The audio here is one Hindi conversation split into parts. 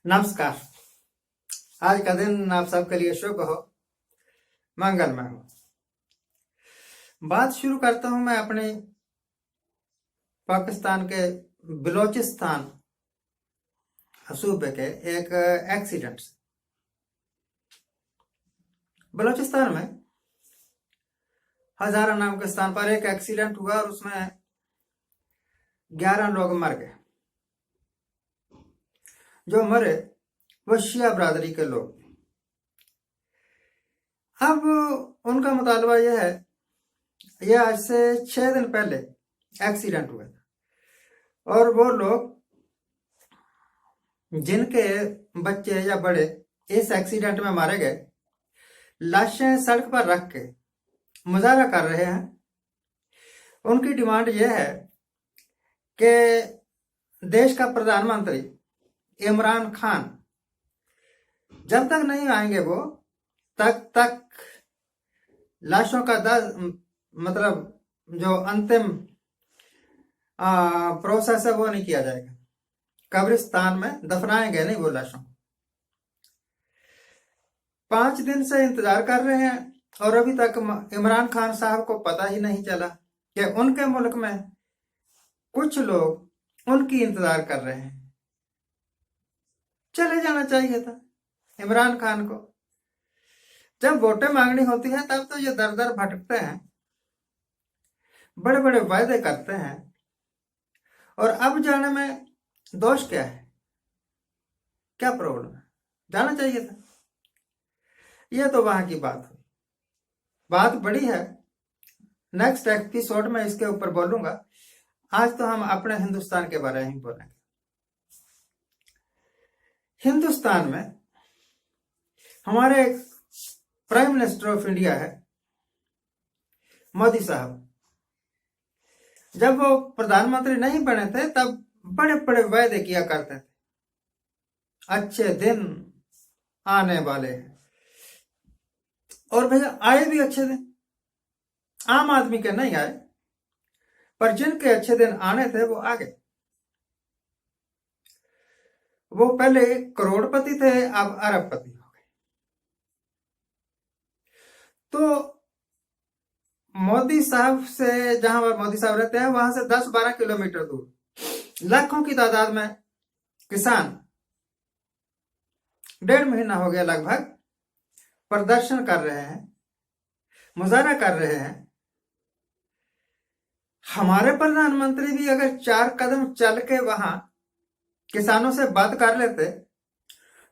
नमस्कार। आज का दिन आप सबके लिए शुभ हो, मंगलमय हो। बात शुरू करता हूं मैं अपने पाकिस्तान के बलोचिस्तान सूबे के एक एक्सीडेंट से। बलोचिस्तान में हजारा नाम के स्थान पर एक एक्सीडेंट हुआ और उसमें 11 लोग मर गए। जो मरे वो शिया बरादरी के लोग। अब उनका मुतालबा यह है, यह आज से 6 दिन पहले एक्सीडेंट हुआ था और वो लोग जिनके बच्चे या बड़े इस एक्सीडेंट में मारे गए, लाशें सड़क पर रख के मुजाहरा कर रहे हैं। उनकी डिमांड यह है कि देश का प्रधानमंत्री इमरान खान जब तक नहीं आएंगे वो तक लाशों का मतलब जो अंतिम प्रोसेस है वो नहीं किया जाएगा। कब्रिस्तान में दफनाएंगे नहीं वो लाशों। 5 दिन से इंतजार कर रहे हैं और अभी तक इमरान खान साहब को पता ही नहीं चला कि उनके मुल्क में कुछ लोग उनकी इंतजार कर रहे हैं। चले जाना चाहिए था इमरान खान को। जब वोटें मांगनी होती है तब तो ये दर दर भटकते हैं, बड़े बड़े वायदे करते हैं, और अब जाने में दोष क्या है, क्या प्रॉब्लम है? जाना चाहिए था। यह तो वहां की बात हुई। बात बड़ी है, नेक्स्ट एपिसोड में इसके ऊपर बोलूंगा। आज तो हम अपने हिंदुस्तान के बारे में ही बोलेंगे। हिंदुस्तान में हमारे प्राइम मिनिस्टर ऑफ इंडिया है मोदी साहब। जब वो प्रधानमंत्री नहीं बने थे तब बड़े बड़े वायदे किया करते थे, अच्छे दिन आने वाले हैं। और भैया आए भी अच्छे दिन, आम आदमी के नहीं आए, पर जिनके अच्छे दिन आने थे वो आ गए। वो पहले करोड़पति थे, अब अरबपति हो गए। तो मोदी साहब से, जहां पर मोदी साहब रहते हैं वहां से 10-12 किलोमीटर दूर लाखों की तादाद में किसान 1.5 महीना हो गया लगभग प्रदर्शन कर रहे हैं, मुजाहरा कर रहे हैं। हमारे प्रधानमंत्री भी अगर 4 कदम चल के वहां किसानों से बात कर लेते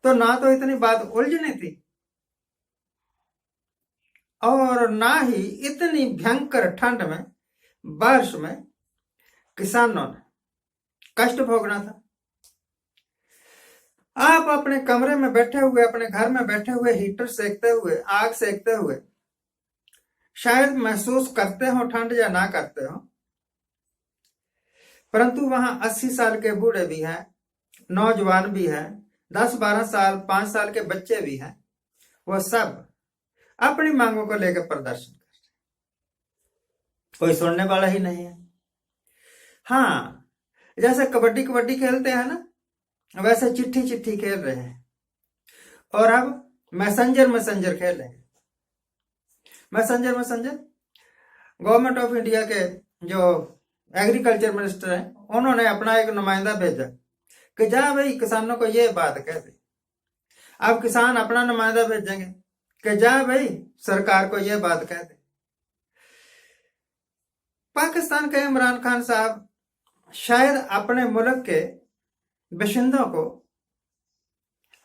तो ना तो इतनी बात उलझनी थी और ना ही इतनी भयंकर ठंड में, बारिश में किसानों ने कष्ट भोगना था। आप अपने कमरे में बैठे हुए, अपने घर में बैठे हुए हीटर सेकते हुए, आग सेकते हुए शायद महसूस करते हो ठंड या ना करते हो, परंतु वहां 80 साल के बूढ़े भी हैं, नौजवान भी हैं, 10-12 साल 5 साल के बच्चे भी हैं। वो सब अपनी मांगों को लेकर प्रदर्शन कर रहे हैं। कोई सुनने वाला ही नहीं है। हाँ, जैसे कबड्डी कबड्डी खेलते हैं ना, वैसे चिट्ठी चिट्ठी खेल रहे हैं और अब मैसेंजर खेलेंगे। मैसेंजर गवर्नमेंट ऑफ इंडिया के जो एग्रीकल्चर मिनिस्टर हैं, उन्होंने अपना एक नुमाइंदा भेजा कि जा भाई किसानों को ये बात कह दे। अब किसान अपना नुमाइंदा भेजेंगे कि जा भाई सरकार को ये बात कह दे। पाकिस्तान के इमरान खान साहब शायद अपने मुल्क के बाशिंदों को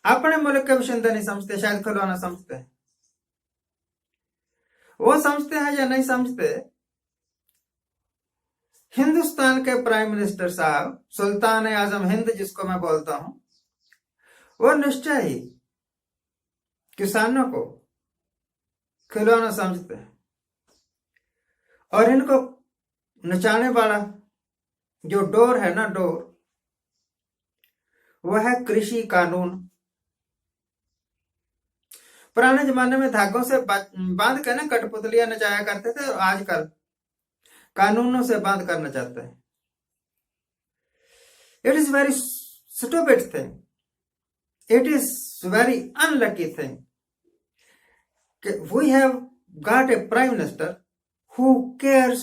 अपने मुल्क के बाशिंदे नहीं समझते, शायद खिलौना समझते हैं। वो समझते हैं या नहीं समझते, हिंदुस्तान के प्राइम मिनिस्टर साहब, सुल्तान आजम हिंद जिसको मैं बोलता हूं, वो निश्चय ही किसानों को खिलौना समझते हैं। और इनको नचाने वाला जो डोर है ना, डोर, वह है कृषि कानून। पुराने जमाने में धागों से बांध के ना कठपुतलियां नचाया करते थे, और आजकल कानूनों से बांध कर नचाते हैं। It is very stupid thing it is very unlucky thing we have got a prime minister who cares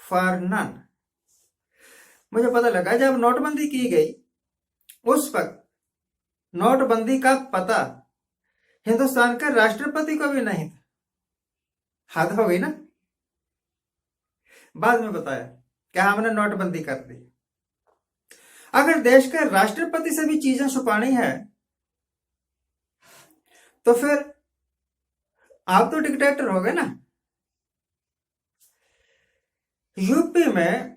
for none. मुझे पता लगा जब नोटबंदी की गई उस वक्त नोटबंदी का पता हिंदुस्तान के राष्ट्रपति को भी नहीं था। हद हो गई ना। बाद में बताया कि हमने नोटबंदी कर दी। अगर देश के राष्ट्रपति से भी चीजें छुपानी है तो फिर आप तो डिक्टेटर हो गए ना। यूपी में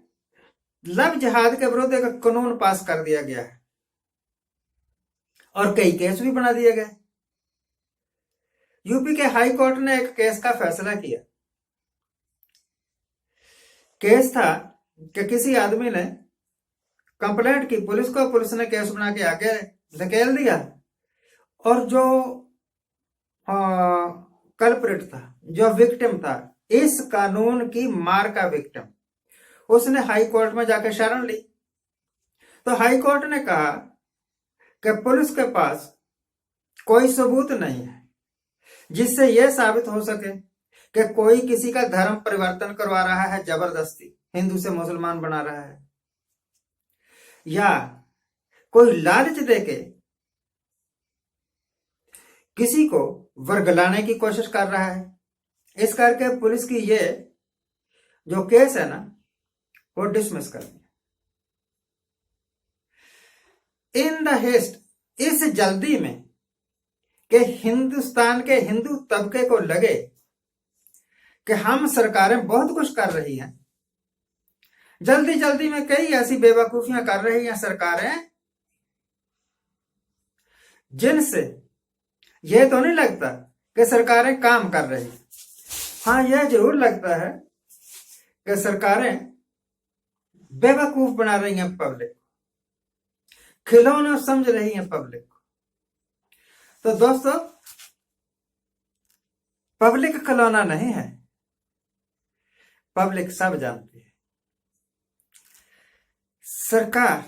लव जिहाद के विरुद्ध एक कानून पास कर दिया गया है और कई केस भी बना दिए गए। यूपी के हाई कोर्ट ने एक केस का फैसला किया। केस था कि किसी आदमी ने कंप्लेंट की पुलिस को, पुलिस ने केस बना के आगे धकेल दिया और जो कल्प्रिट था, जो विक्टिम था, इस कानून की मार का विक्टिम, उसने हाई कोर्ट में जाकर शरण ली। तो हाई कोर्ट ने कहा कि पुलिस के पास कोई सबूत नहीं है जिससे यह साबित हो सके कि कोई किसी का धर्म परिवर्तन करवा रहा है, जबरदस्ती हिंदू से मुसलमान बना रहा है, या कोई लालच देके किसी को वर्गलाने की कोशिश कर रहा है। इस करके पुलिस की ये जो केस है ना वो डिसमिस कर दिया। इन द हेस्ट, इस जल्दी में कि हिंदुस्तान के हिंदू तबके को लगे कि हम सरकारें बहुत कुछ कर रही हैं, जल्दी जल्दी में कई ऐसी बेवकूफियां कर रही हैं सरकारें जिनसे यह तो नहीं लगता कि सरकारें काम कर रही। हाँ, यह जरूर लगता है कि सरकारें बेवकूफ बना रही हैं पब्लिक, खिलौना समझ रही हैं पब्लिक को। तो दोस्तों, पब्लिक खिलौना नहीं है, पब्लिक सब जानती है। सरकार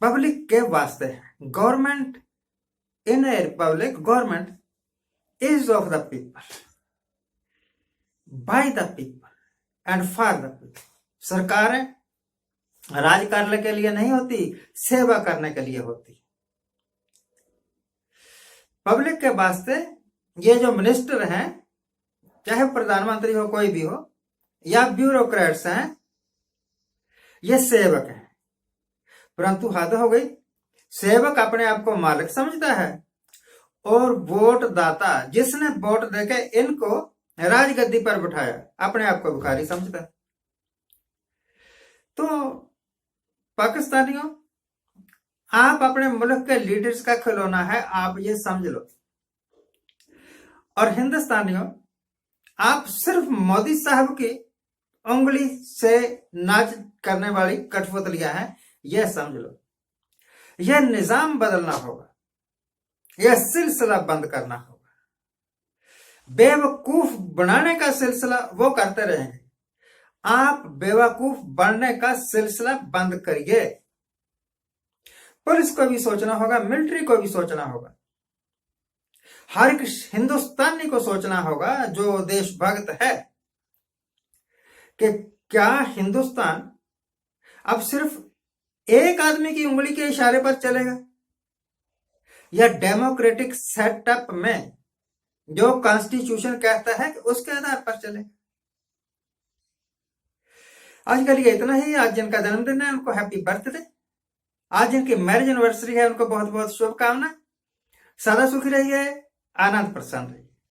पब्लिक के वास्ते है। Government in A Republic, government is of the people, by the people and for the people. सरकारें राज करने के लिए नहीं होती, सेवा करने के लिए होती। पब्लिक के वास्ते ये जो मिनिस्टर हैं, चाहे प्रधानमंत्री हो, कोई भी हो, या ब्यूरोक्रेट्स हैं, ये सेवक हैं। परंतु हद हो गई, सेवक अपने आप को मालिक समझता है और वोट दाता, जिसने वोट देके इनको राजगद्दी पर बिठाया, अपने आप को भिखारी समझता है। तो पाकिस्तानियों, आप अपने मुल्क के लीडर्स का खिलौना है, आप ये समझ लो। और हिंदुस्तानियों, आप सिर्फ मोदी साहब की उंगली से नाच करने वाली कठपुतलियां हैं, यह समझ लो। यह निजाम बदलना होगा, यह सिलसिला बंद करना होगा। बेवकूफ बनाने का सिलसिला वो करते रहेंगे, आप बेवकूफ बनने का सिलसिला बंद करिए। पुलिस को भी सोचना होगा, मिलिट्री को भी सोचना होगा, हर एक हिंदुस्तानी को सोचना होगा जो देशभक्त है कि क्या हिंदुस्तान अब सिर्फ एक आदमी की उंगली के इशारे पर चलेगा, या डेमोक्रेटिक सेटअप में जो कॉन्स्टिट्यूशन कहता है कि उसके आधार पर चलेगा। आज के लिए इतना ही। आज जिनका जन्मदिन है उनको हैप्पी बर्थडे, आज जिनकी मैरिज एनिवर्सरी है उनको बहुत बहुत शुभकामना। सदा सुखी रहिए, आनंद प्रसन्न रहिए।